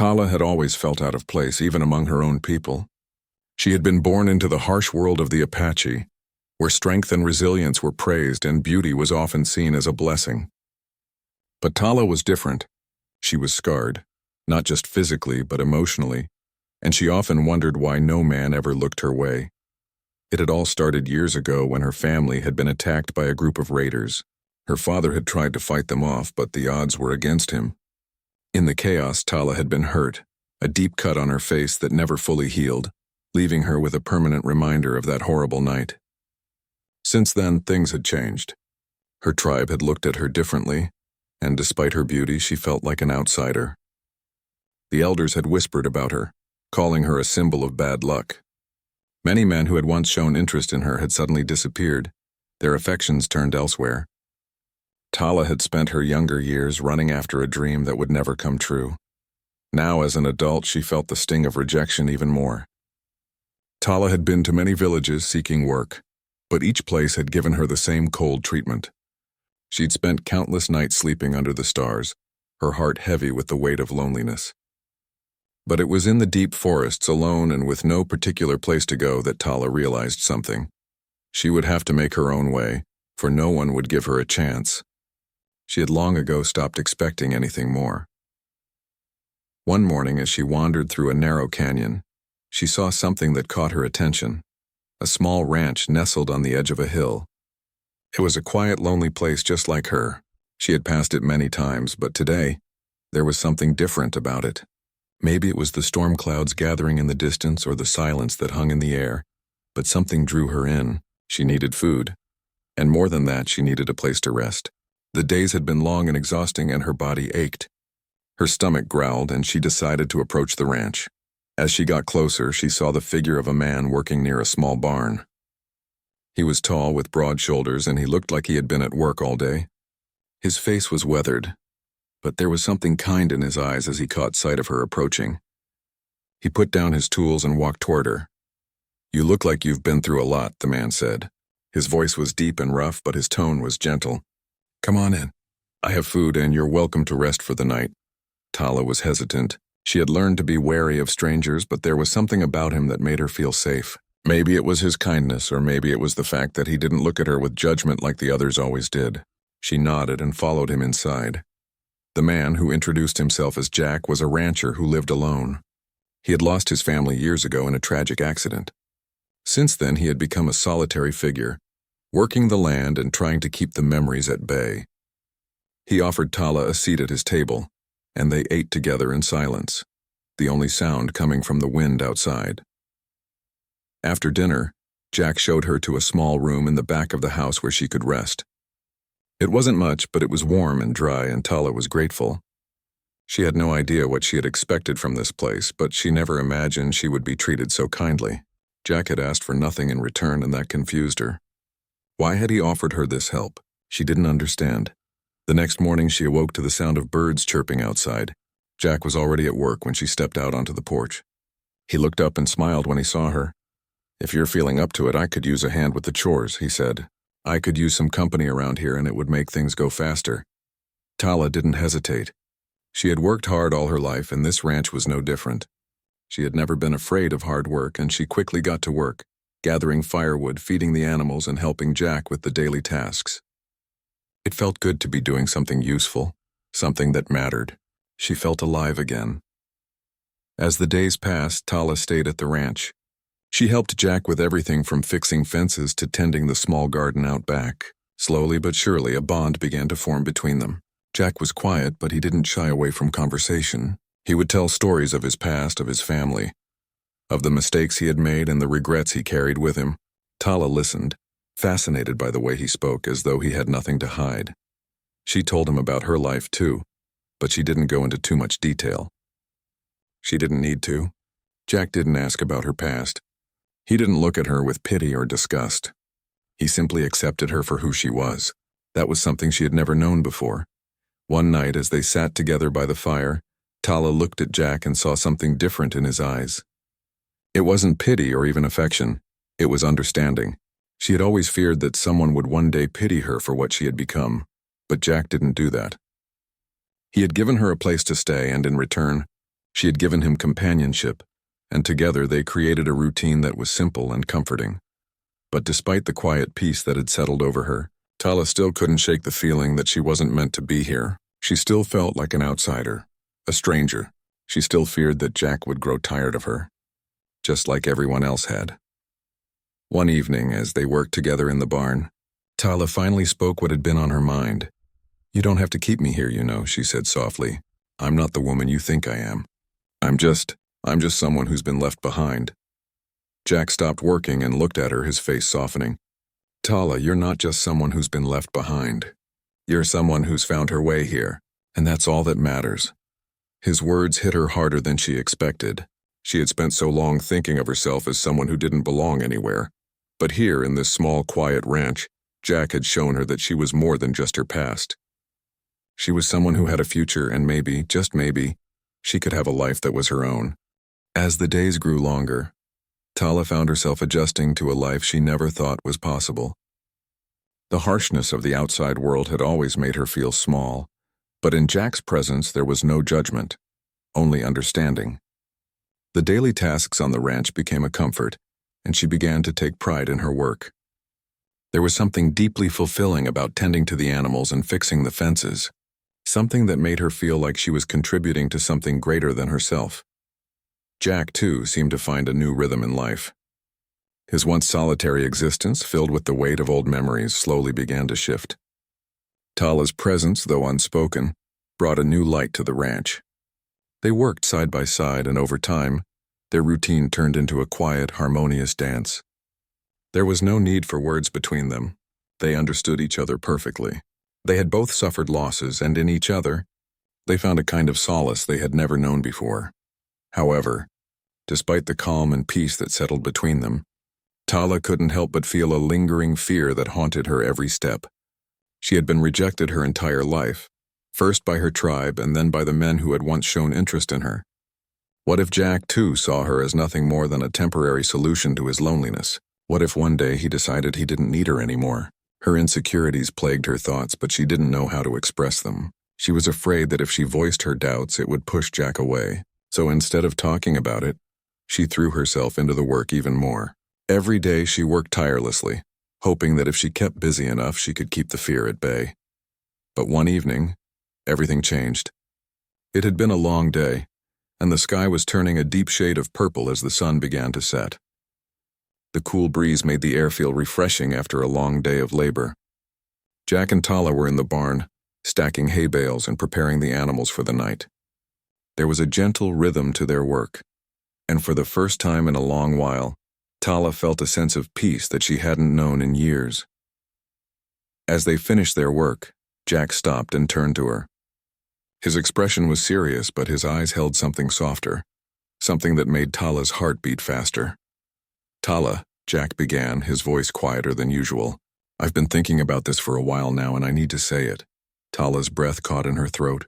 Tala had always felt out of place, even among her own people. She had been born into the harsh world of the Apache, where strength and resilience were praised and beauty was often seen as a blessing. But Tala was different. She was scarred, not just physically but emotionally, and she often wondered why no man ever looked her way. It had all started years ago when her family had been attacked by a group of raiders. Her father had tried to fight them off, but the odds were against him. In the chaos, Tala had been hurt, a deep cut on her face that never fully healed, leaving her with a permanent reminder of that horrible night. Since then, things had changed. Her tribe had looked at her differently, and despite her beauty, she felt like an outsider. The elders had whispered about her, calling her a symbol of bad luck. Many men who had once shown interest in her had suddenly disappeared, their affections turned elsewhere. Tala had spent her younger years running after a dream that would never come true. Now, as an adult, she felt the sting of rejection even more. Tala had been to many villages seeking work, but each place had given her the same cold treatment. She'd spent countless nights sleeping under the stars, her heart heavy with the weight of loneliness. But it was in the deep forests, alone and with no particular place to go, that Tala realized something. She would have to make her own way, for no one would give her a chance. She had long ago stopped expecting anything more. One morning, as she wandered through a narrow canyon, she saw something that caught her attention. A small ranch nestled on the edge of a hill. It was a quiet, lonely place just like her. She had passed it many times, but today, there was something different about it. Maybe it was the storm clouds gathering in the distance or the silence that hung in the air, but something drew her in. She needed food. And more than that, she needed a place to rest. The days had been long and exhausting, and her body ached. Her stomach growled, and she decided to approach the ranch. As she got closer, she saw the figure of a man working near a small barn. He was tall, with broad shoulders, and he looked like he had been at work all day. His face was weathered, but there was something kind in his eyes as he caught sight of her approaching. He put down his tools and walked toward her. "You look like you've been through a lot," the man said. His voice was deep and rough, but his tone was gentle. "Come on in. I have food, and you're welcome to rest for the night." Tala was hesitant. She had learned to be wary of strangers, but there was something about him that made her feel safe. Maybe it was his kindness, or maybe it was the fact that he didn't look at her with judgment like the others always did. She nodded and followed him inside. The man, who introduced himself as Jack, was a rancher who lived alone. He had lost his family years ago in a tragic accident. Since then, he had become a solitary figure, working the land and trying to keep the memories at bay. He offered Tala a seat at his table, and they ate together in silence, the only sound coming from the wind outside. After dinner, Jack showed her to a small room in the back of the house where she could rest. It wasn't much, but it was warm and dry, and Tala was grateful. She had no idea what she had expected from this place, but she never imagined she would be treated so kindly. Jack had asked for nothing in return, and that confused her. Why had he offered her this help? She didn't understand. The next morning, she awoke to the sound of birds chirping outside. Jack was already at work when she stepped out onto the porch. He looked up and smiled when he saw her. "If you're feeling up to it, I could use a hand with the chores," he said. "I could use some company around here, and it would make things go faster." Tala didn't hesitate. She had worked hard all her life, and this ranch was no different. She had never been afraid of hard work, and she quickly got to work, gathering firewood, feeding the animals, and helping Jack with the daily tasks. It felt good to be doing something useful, something that mattered. She felt alive again. As the days passed, Tala stayed at the ranch. She helped Jack with everything from fixing fences to tending the small garden out back. Slowly but surely, a bond began to form between them. Jack was quiet, but he didn't shy away from conversation. He would tell stories of his past, of his family, of the mistakes he had made and the regrets he carried with him. Tala listened, fascinated by the way he spoke, as though he had nothing to hide. She told him about her life too, but she didn't go into too much detail. She didn't need to. Jack didn't ask about her past. He didn't look at her with pity or disgust. He simply accepted her for who she was. That was something she had never known before. One night, as they sat together by the fire, Tala looked at Jack and saw something different in his eyes. It wasn't pity or even affection. It was understanding. She had always feared that someone would one day pity her for what she had become, but Jack didn't do that. He had given her a place to stay, and in return, She had given him companionship, and together they created a routine that was simple and comforting. But despite the quiet peace that had settled over her, Tala still couldn't shake the feeling that she wasn't meant to be here. She still felt like an outsider, a stranger. She still feared that Jack would grow tired of her, just like everyone else had. One evening, as they worked together in the barn, Tala finally spoke what had been on her mind. "You don't have to keep me here, you know," she said softly. "I'm not the woman you think I am. I'm just someone who's been left behind." Jack stopped working and looked at her, his face softening. "Tala, you're not just someone who's been left behind. You're someone who's found her way here, and that's all that matters." His words hit her harder than she expected. She had spent so long thinking of herself as someone who didn't belong anywhere. But here, in this small, quiet ranch, Jack had shown her that she was more than just her past. She was someone who had a future, and maybe, just maybe, she could have a life that was her own. As the days grew longer, Tala found herself adjusting to a life she never thought was possible. The harshness of the outside world had always made her feel small, but in Jack's presence there was no judgment, only understanding. The daily tasks on the ranch became a comfort, and she began to take pride in her work. There was something deeply fulfilling about tending to the animals and fixing the fences, something that made her feel like she was contributing to something greater than herself. Jack, too, seemed to find a new rhythm in life. His once solitary existence, filled with the weight of old memories, slowly began to shift. Tala's presence, though unspoken, brought a new light to the ranch. They worked side by side, and over time, their routine turned into a quiet, harmonious dance. There was no need for words between them. They understood each other perfectly. They had both suffered losses, and in each other, they found a kind of solace they had never known before. However, despite the calm and peace that settled between them, Tala couldn't help but feel a lingering fear that haunted her every step. She had been rejected her entire life, first by her tribe and then by the men who had once shown interest in her. What if Jack, too, saw her as nothing more than a temporary solution to his loneliness? What if one day he decided he didn't need her anymore? Her insecurities plagued her thoughts, but she didn't know how to express them. She was afraid that if she voiced her doubts, it would push Jack away. So instead of talking about it, she threw herself into the work even more. Every day she worked tirelessly, hoping that if she kept busy enough, she could keep the fear at bay. But one evening, everything changed. It had been a long day, and the sky was turning a deep shade of purple as the sun began to set. The cool breeze made the air feel refreshing after a long day of labor. Jack and Tala were in the barn, stacking hay bales and preparing the animals for the night. There was a gentle rhythm to their work, and for the first time in a long while, Tala felt a sense of peace that she hadn't known in years. As they finished their work, Jack stopped and turned to her. His expression was serious, but his eyes held something softer, something that made Tala's heart beat faster. "Tala," Jack began, his voice quieter than usual. "I've been thinking about this for a while now, and I need to say it." Tala's breath caught in her throat.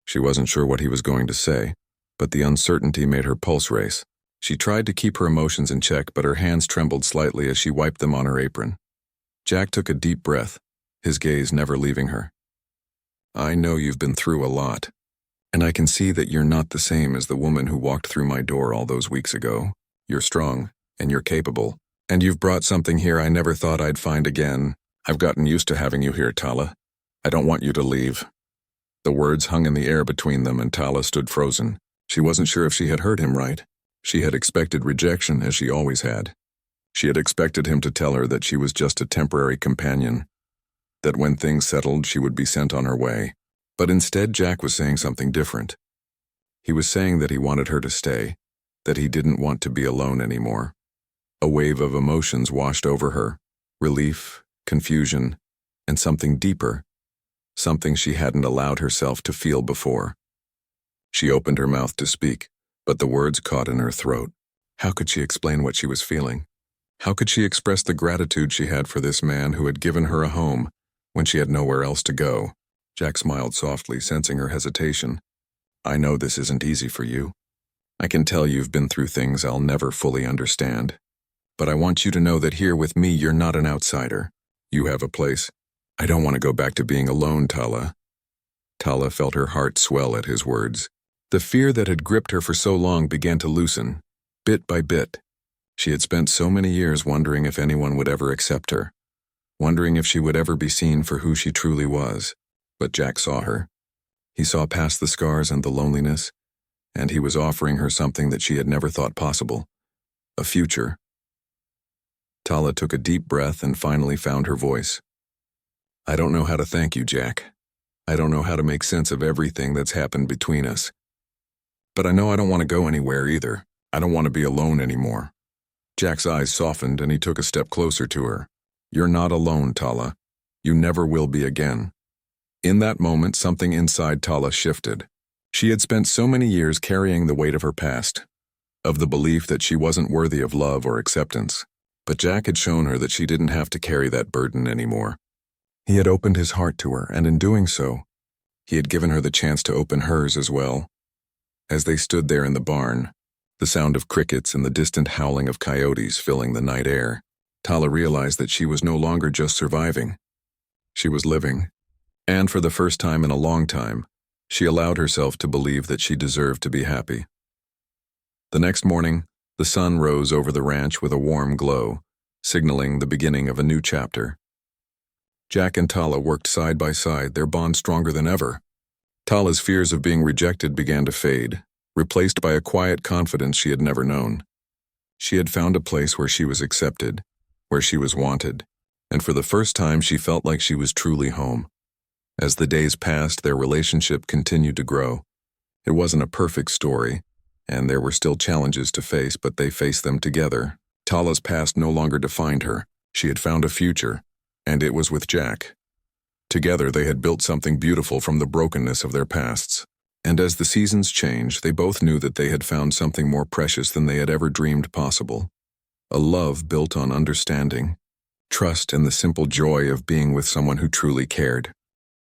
She wasn't sure what he was going to say, but the uncertainty made her pulse race. She tried to keep her emotions in check, but her hands trembled slightly as she wiped them on her apron. Jack took a deep breath, his gaze never leaving her. "I know you've been through a lot, and I can see that you're not the same as the woman who walked through my door all those weeks ago. You're strong, and you're capable, and you've brought something here I never thought I'd find again. I've gotten used to having you here, Tala. I don't want you to leave." The words hung in the air between them, and Tala stood frozen. She wasn't sure if she had heard him right. She had expected rejection, as she always had. She had expected him to tell her that she was just a temporary companion, that when things settled she would be sent on her way. But instead, Jack was saying something different. He was saying that he wanted her to stay, that he didn't want to be alone anymore. A wave of emotions washed over her, relief, confusion, and something deeper, something she hadn't allowed herself to feel before. She opened her mouth to speak, but the words caught in her throat. How could she explain what she was feeling? How could she express the gratitude she had for this man who had given her a home when she had nowhere else to go? Jack smiled softly, sensing her hesitation. "I know this isn't easy for you. I can tell you've been through things I'll never fully understand. But I want you to know that here with me you're not an outsider. You have a place. I don't want to go back to being alone, Tala." Tala felt her heart swell at his words. The fear that had gripped her for so long began to loosen, bit by bit. She had spent so many years wondering if anyone would ever accept her, wondering if she would ever be seen for who she truly was. But Jack saw her. He saw past the scars and the loneliness, and he was offering her something that she had never thought possible, a future. Tala took a deep breath and finally found her voice. I don't know how to thank you, Jack. I don't know how to make sense of everything that's happened between us. But I know I don't want to go anywhere either. I don't want to be alone anymore. Jack's eyes softened and he took a step closer to her. You're not alone, Tala. You never will be again. In that moment, something inside Tala shifted. She had spent so many years carrying the weight of her past, of the belief that she wasn't worthy of love or acceptance. But Jack had shown her that she didn't have to carry that burden anymore. He had opened his heart to her, and in doing so, he had given her the chance to open hers as well. As they stood there in the barn, the sound of crickets and the distant howling of coyotes filling the night air, Tala realized that she was no longer just surviving. She was living. And for the first time in a long time, she allowed herself to believe that she deserved to be happy. The next morning, the sun rose over the ranch with a warm glow, signaling the beginning of a new chapter. Jack and Tala worked side by side, their bond stronger than ever. Tala's fears of being rejected began to fade, replaced by a quiet confidence she had never known. She had found a place where she was accepted, where she was wanted, and for the first time she felt like she was truly home. As the days passed, their relationship continued to grow. It wasn't a perfect story, and there were still challenges to face, but they faced them together. Tala's past no longer defined her. She had found a future, and it was with Jack. Together they had built something beautiful from the brokenness of their pasts. And as the seasons changed, they both knew that they had found something more precious than they had ever dreamed possible. A love built on understanding, trust, and the simple joy of being with someone who truly cared.